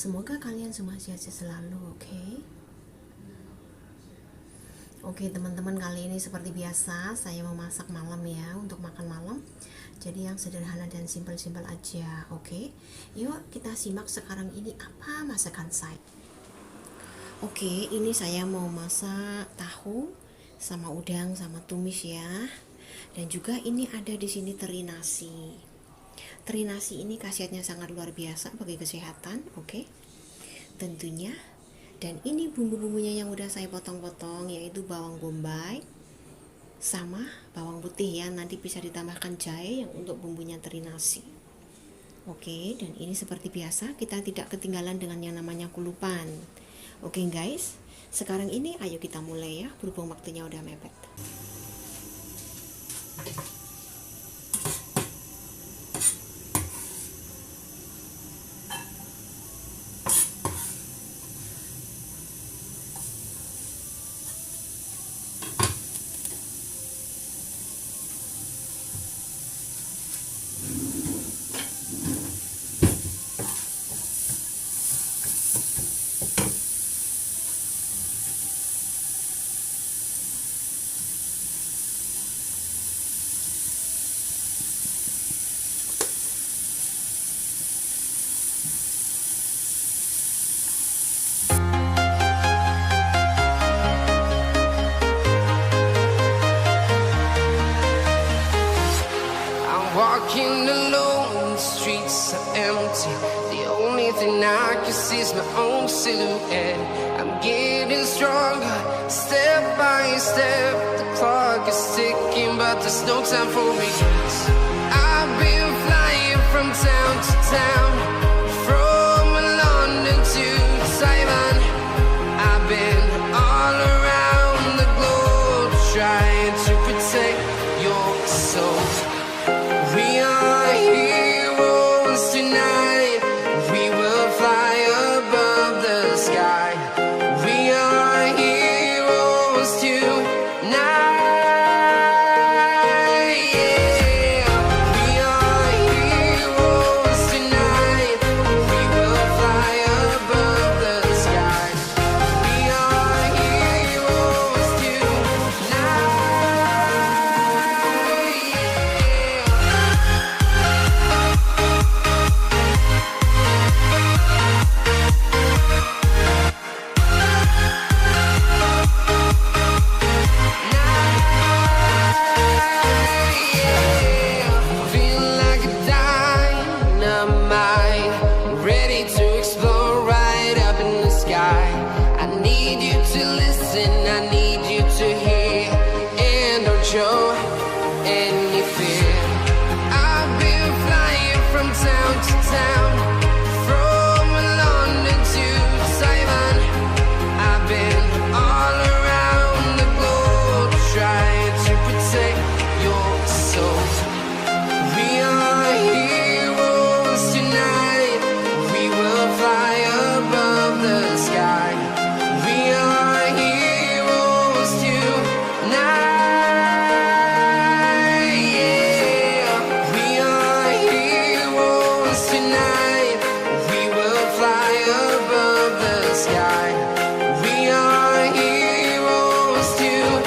Semoga kalian semua sehat-sehat selalu, oke? Oke teman-teman, kali ini seperti biasa saya mau masak malam ya, untuk makan malam. Jadi yang sederhana dan simpel-simpel aja, oke? Yuk kita simak sekarang ini apa masakan saya. Oke, ini saya mau masak tahu sama udang sama tumis ya. Dan juga ini ada di sini teri nasi. Teri nasi ini khasiatnya sangat luar biasa bagi kesehatan, oke? Tentunya. Dan ini bumbu-bumbunya yang udah saya potong-potong, yaitu bawang bombay sama bawang putih ya. Nanti bisa ditambahkan jahe yang untuk bumbunya teri nasi. Oke, dan ini seperti biasa kita tidak ketinggalan dengan yang namanya kulupan. Oke guys, sekarang ini ayo kita mulai ya, berhubung waktunya udah mepet. Walking alone, the streets are empty. The only thing I can see is my own silhouette. I'm getting stronger, step by step. The clock is ticking, but there's no time for regrets. I've been flying from town to town, from London to Taiwan. I've been all around the globe, trying to protect your soul. We are heroes tonight. We will fly above the sky. We are heroes tonight. Yeah. We are heroes tonight. We will fly above the sky. We are heroes tonight. Feel like a dynamite, ready to explode right up in the sky. I need you to listen, I need you to hear, and don't show any fear. I've been flying from town to town, from London to Taiwan. I've been all around the globe, trying to protect your soul. We are heroes tonight. We will fly above the sky. We are heroes tonight. Yeah. We are heroes tonight. We will fly above the sky. We are heroes tonight.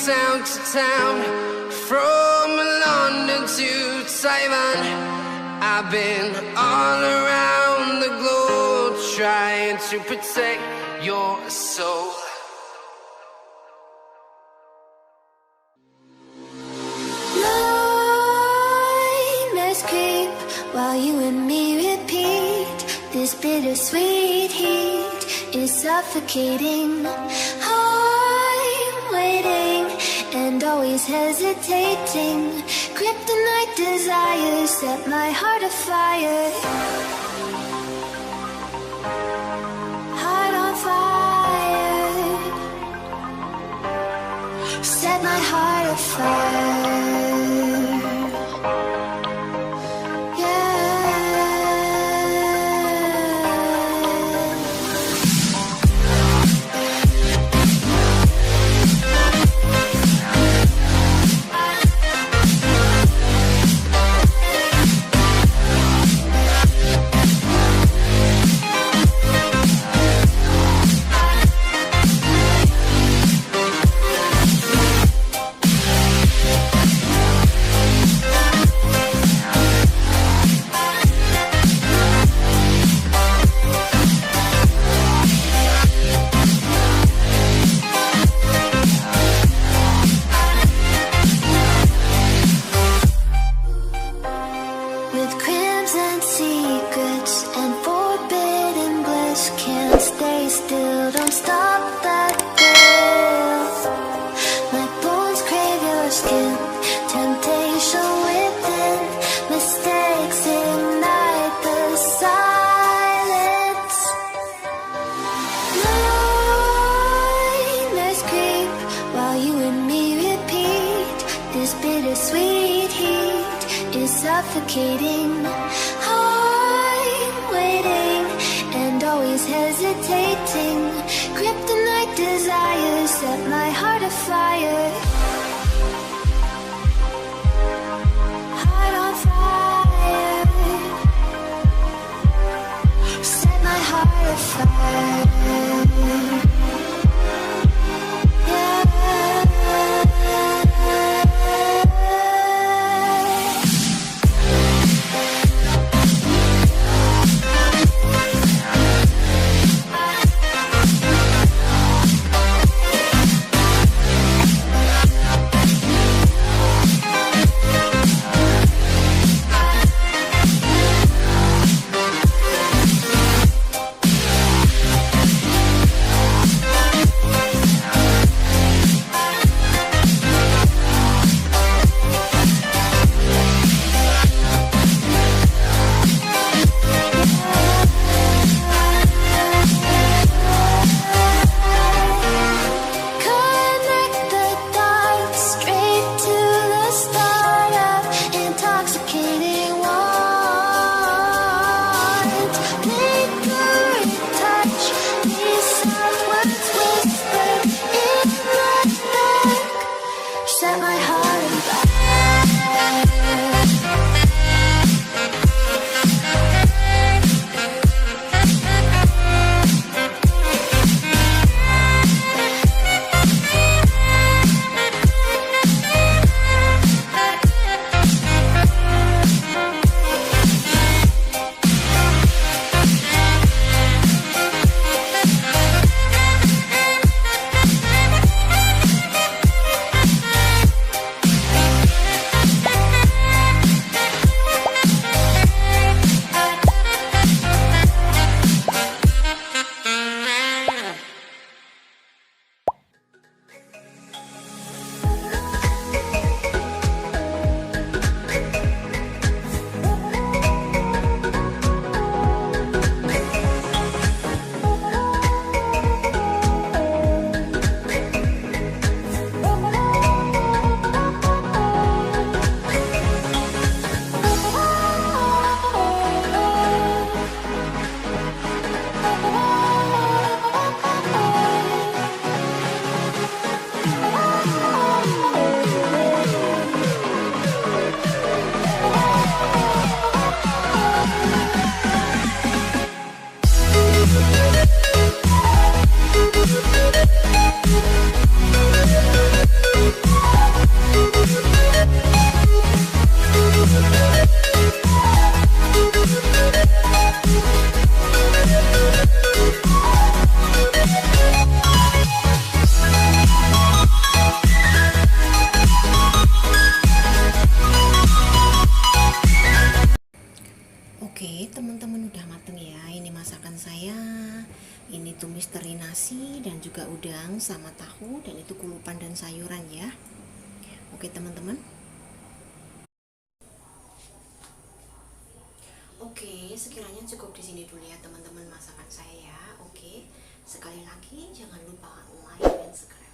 Town to town, from London to Taiwan. I've been all around the globe, trying to protect your soul. Love while you and me repeat. This bittersweet heat is suffocating. I'm waiting and always hesitating. Kryptonite desires set my heart afire. Heart on fire. Set my heart afire. Suffocating. I'm waiting and always hesitating. Kryptonite desires set my heart afire. Heart on fire. Set my heart afire. udang sama tahu, dan itu kulupan dan sayuran ya. Oke teman-teman. Oke, sekiranya cukup di sini dulu ya teman-teman masakan saya ya. Oke, sekali lagi jangan lupa like dan subscribe.